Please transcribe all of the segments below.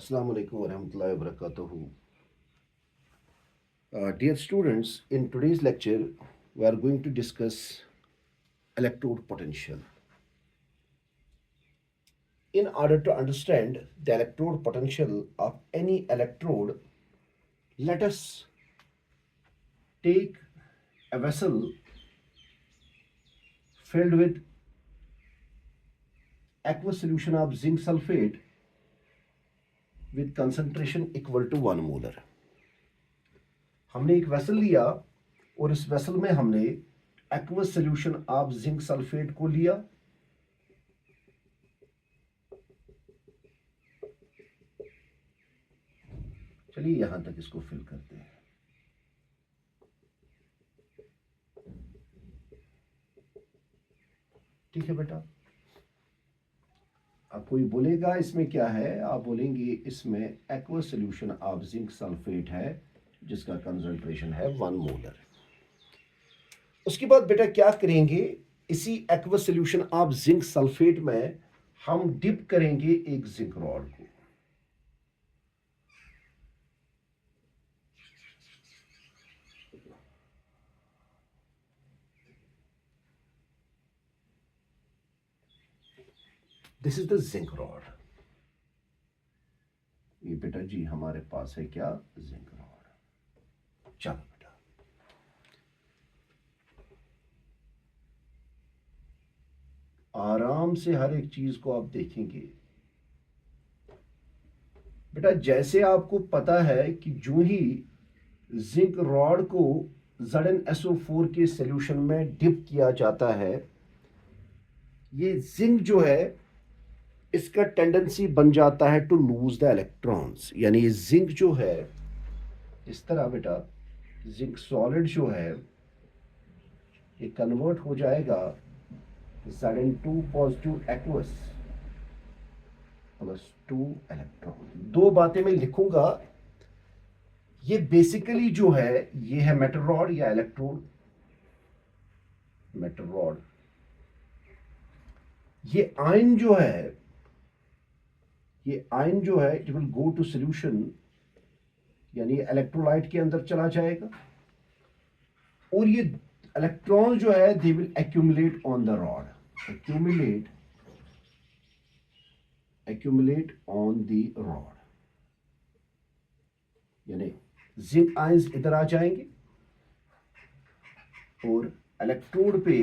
Assalamu alaikum wa rahmatullahi wa barakatuhu. Dear students, in today's lecture, we are going to discuss electrode potential. In order to understand the electrode potential of any electrode, let us take a vessel filled with aqueous solution of zinc sulfate with concentration equal to 1 molar. हमने एक vessel लिया और इस vessel में हमने aqueous solution of zinc sulphate को लिया। चलिए यहां तक इसको फिल करते हैं। ठीक है बेटा, अब कोई बोलेगा इसमें क्या है, आप बोलेंगे इसमें aqueous solution of zinc sulphate है जिसका कंसंट्रेशन है 1 मोलर। उसके बाद बेटा क्या करेंगे, इसी aqueous solution of zinc sulphate में हम डिप करेंगे एक जिंक रॉड को। This is the zinc rod. ये बेटा जी हमारे पास है क्या, जिंक रॉड। चलो बेटा, आराम से हर एक चीज को आप देखेंगे। बेटा जैसे आपको पता है कि जो ही जिंक रॉड को ZnSO4 के सॉल्यूशन में डिप किया जाता है, ये जिंक जो है इसका टेंडेंसी बन जाता है टू लूज द इलेक्ट्रॉन्स। यानी ये जिंक जो है इस तरह बेटा, जिंक सॉलिड जो है ये कन्वर्ट हो जाएगा Zn2 positive aqueous plus 2 electron. दो बातें मैं लिखूंगा, ये बेसिकली जो है ये है मेटल रॉड या इलेक्ट्रोड। मेटल रॉड, ये आयन जो है, ये आयन जो है it will go to solution, यानी इलेक्ट्रोलाइट के अंदर चला जाएगा और ये इलेक्ट्रॉन जो है they will accumulate on the rod, accumulate on the rod. यानी जिंक आयंस इधर आ जाएंगे और इलेक्ट्रोड पे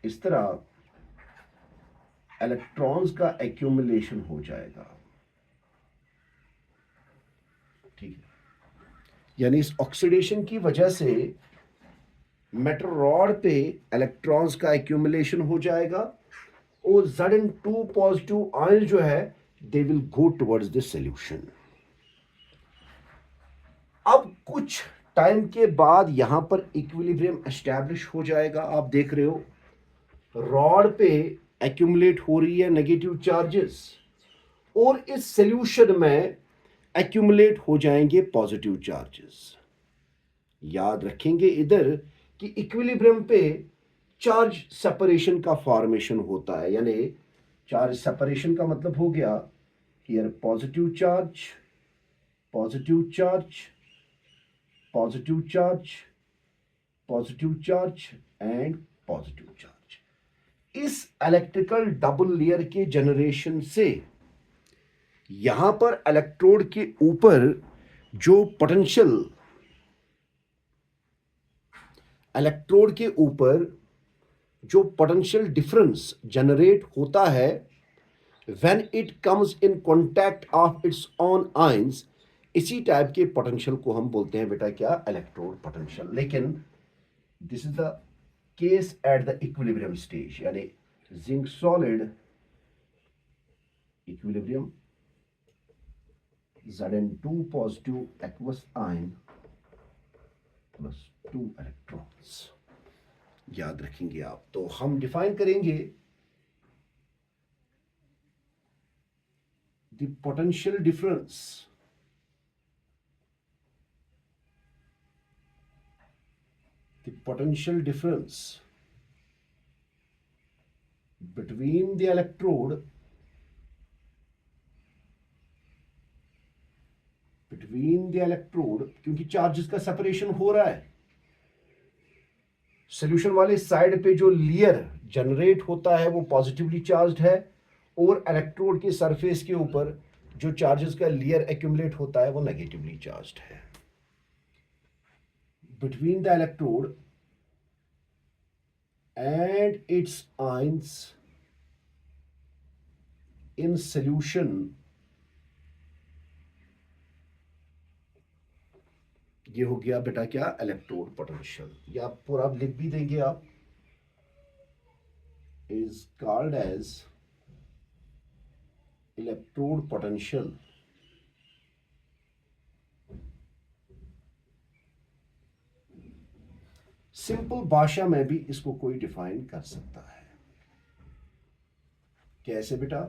इस तरह इलेक्ट्रॉन्स का एक्यूमुलेशन हो जाएगा। ठीक है, यानी इस ऑक्सीडेशन की वजह से मेटल रॉड पे इलेक्ट्रॉन्स का एक्यूमुलेशन हो जाएगा और Zn2 पॉजिटिव आयन जो है they will go towards the solution. अब कुछ टाइम के बाद यहां पर इक्विलिब्रियम एस्टैब्लिश हो जाएगा। आप देख रहे हो रॉड पे एक्यूमुलेट हो रही है नेगेटिव चार्जेस और इस सॉल्यूशन में एक्यूमुलेट हो जाएंगे पॉजिटिव चार्जेस। याद रखेंगे इधर कि इक्विलिब्रियम पे चार्ज सेपरेशन का फॉर्मेशन होता है। यानी चार्ज सेपरेशन का मतलब हो गया here positive charge, positive charge, positive charge, positive charge and positive charge. इस इलेक्ट्रिकल डबल लेयर के जनरेशन से यहां पर इलेक्ट्रोड के ऊपर जो पोटेंशियल, इलेक्ट्रोड के ऊपर जो पोटेंशियल डिफरेंस जनरेट होता है when it comes in contact of its own ions, इसी टाइप के पोटेंशियल को हम बोलते हैं बेटा क्या, इलेक्ट्रोड पोटेंशियल। लेकिन this is the case at the equilibrium stage, यानी zinc solid equilibrium, Zn2 positive aqueous ion plus 2 electrons. याद रखेंगे आप, तो हम डिफाइन करेंगे the potential difference between the electrode between the electrode, क्योंकि चार्जेस का सेपरेशन हो रहा है, सोल्यूशन वाले साइड पे जो लेयर जनरेट होता है वो पॉजिटिवली चार्ज्ड है, और इलेक्ट्रोड के सरफेस के ऊपर जो चार्जेस का लेयर एक्यूमुलेट होता है वो नेगेटिवली चार्ज्ड है. Between the electrode and its ions in solution, ये हो गया बेटा क्या, इलेक्ट्रोड पोटेंशियल. या पूरा लिख भी देंगे आप, is called as electrode potential. Simple भाषा में भी इसको कोई डिफाइन कर सकता है. कैसे बेटा?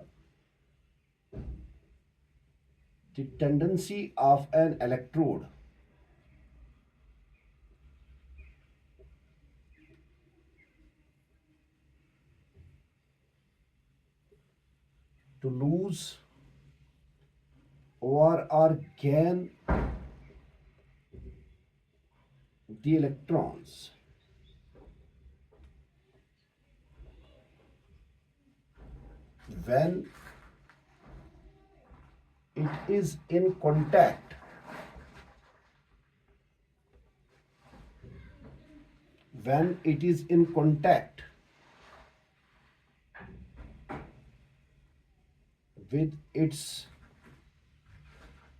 The tendency of N electrode to lose or gain the electrons when it is in contact with its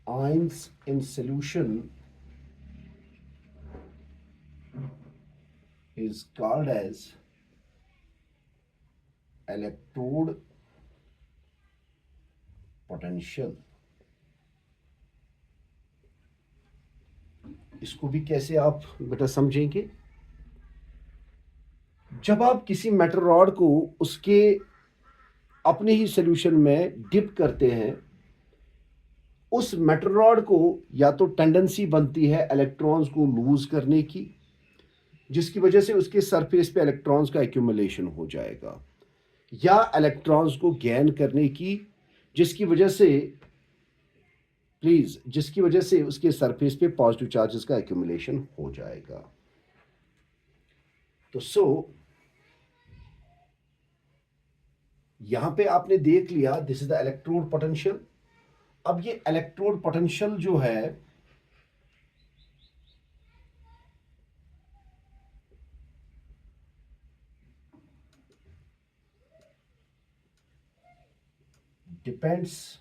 ions in solution is called as electrode potential. इसको भी कैसे आप बेटा समझेंगे? जब आप किसी मेटल रॉड को उसके अपने ही सॉल्यूशन में डिप करते हैं, उस मेटल रॉड को या तो टेंडेंसी बनती है इलेक्ट्रॉन्स को लूज करने की, जिसकी वजह से उसके सरफेस पे इलेक्ट्रॉन्स का एक्यूमुलेशन हो जाएगा, या इलेक्ट्रॉन्स को गेन करने की, जिसकी वजह से उसके सरफेस पे पॉजिटिव चार्जेस का एक्यूमुलेशन हो जाएगा. तो यहां पे आपने देख लिया, this is the electrode potential. अब ये इलेक्ट्रोड पोटेंशियल जो है डिपेंड्स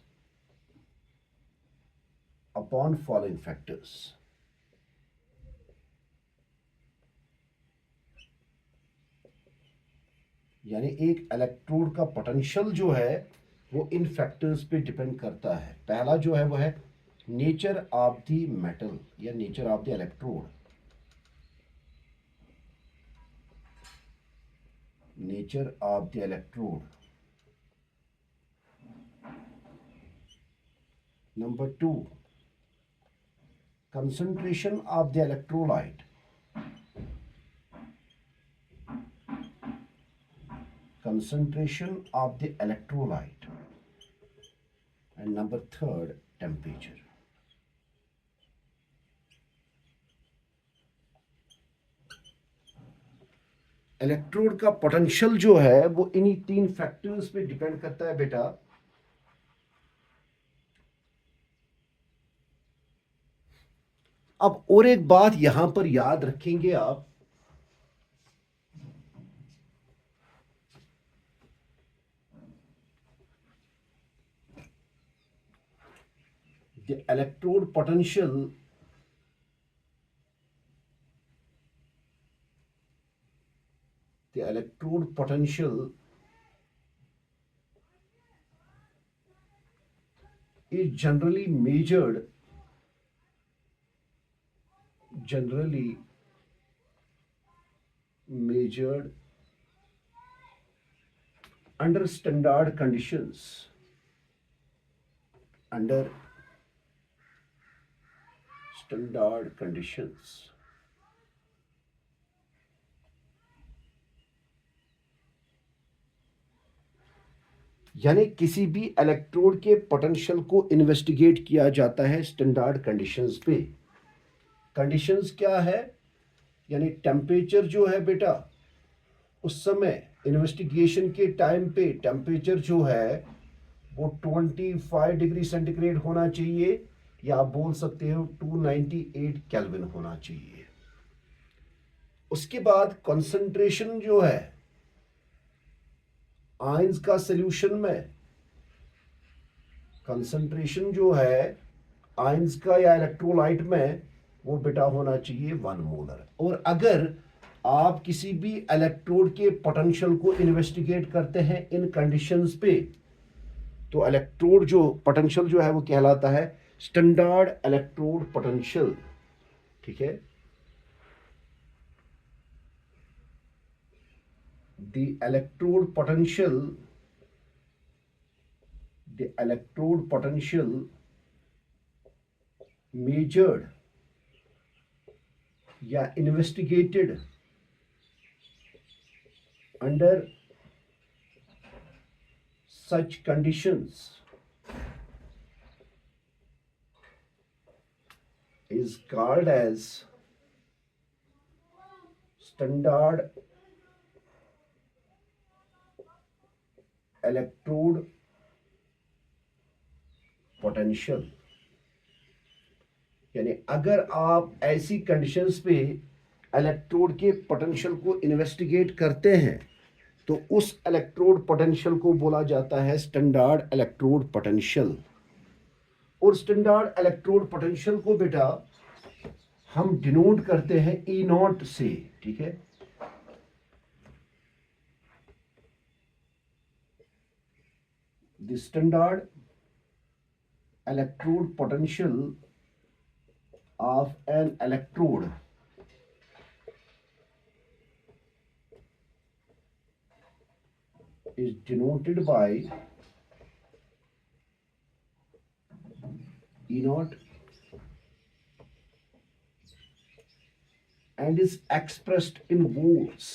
अपॉन फॉलोइंग फैक्टर्स. यानी एक इलेक्ट्रोड का पोटेंशियल जो है वो इन फैक्टर्स पे डिपेंड करता है. पहला जो है वो है नेचर ऑफ द मेटल या nature of the electrode. Nature of the electrode. Number 2, concentration of the electrolyte. Concentration of the electrolyte. And number 3, temperature. Electrode का पोटेंशियल जो है वो इन्हीं 3 फैक्टर्स पे डिपेंड करता है बेटा. अब और एक बात यहां पर याद रखेंगे आप, the electrode potential is generally measured under standard conditions. यानी किसी भी इलेक्ट्रोड के पोटेंशियल को इन्वेस्टिगेट किया जाता है स्टैंडर्ड कंडीशंस पे। कंडीशंस क्या है? यानी टेम्परेचर जो है बेटा, उस समय इन्वेस्टिगेशन के टाइम पे टेम्परेचर जो है वो 25 डिग्री सेंटीग्रेड होना चाहिए, या आप बोल सकते हो 298 केल्विन होना चाहिए। उसके बाद कंसंट्रेशन जो है आयंस का सॉल्यूशन में, कंसंट्रेशन जो है आयंस का या इलेक्ट्रोलाइट में, वो बेटा होना चाहिए 1 मोलर। और अगर आप किसी भी इलेक्ट्रोड के पोटेंशियल को इन्वेस्टिगेट करते हैं इन कंडीशंस पे, तो इलेक्ट्रोड जो पोटेंशियल जो है वो कहलाता है स्टैंडर्ड इलेक्ट्रोड पोटेंशियल। ठीक है, the electrode potential the electrode potential measured या investigated under such conditions is called as standard electrode potential। यानी अगर आप ऐसी कंडीशंस पे इलेक्ट्रोड के पोटेंशियल को इन्वेस्टिगेट करते हैं तो उस इलेक्ट्रोड पोटेंशियल को बोला जाता है स्टैंडर्ड इलेक्ट्रोड पोटेंशियल। और स्टैंडर्ड इलेक्ट्रोड पोटेंशियल को बेटा हम डिनोट करते हैं ई नॉट से। ठीक है, the standard electrode potential of N electrode is denoted by E naught and is expressed in volts।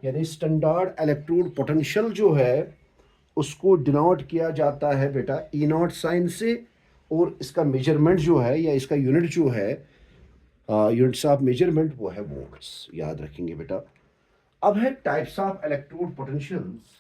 यानी स्टैंडर्ड इलेक्ट्रोड पोटेंशियल जो है उसको डिनोट किया जाता है बेटा ई नॉट साइन से, और इसका मेजरमेंट जो है या इसका यूनिट जो है, यूनिट्स ऑफ मेजरमेंट, वो है वोल्ट्स। याद रखेंगे बेटा। अब है types of electrode potentials.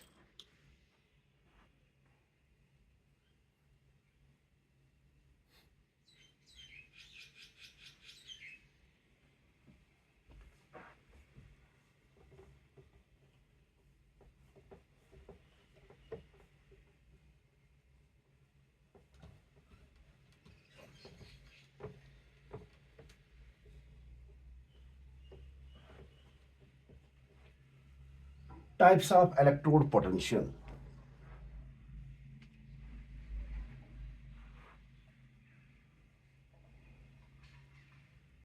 Types of electrode potential.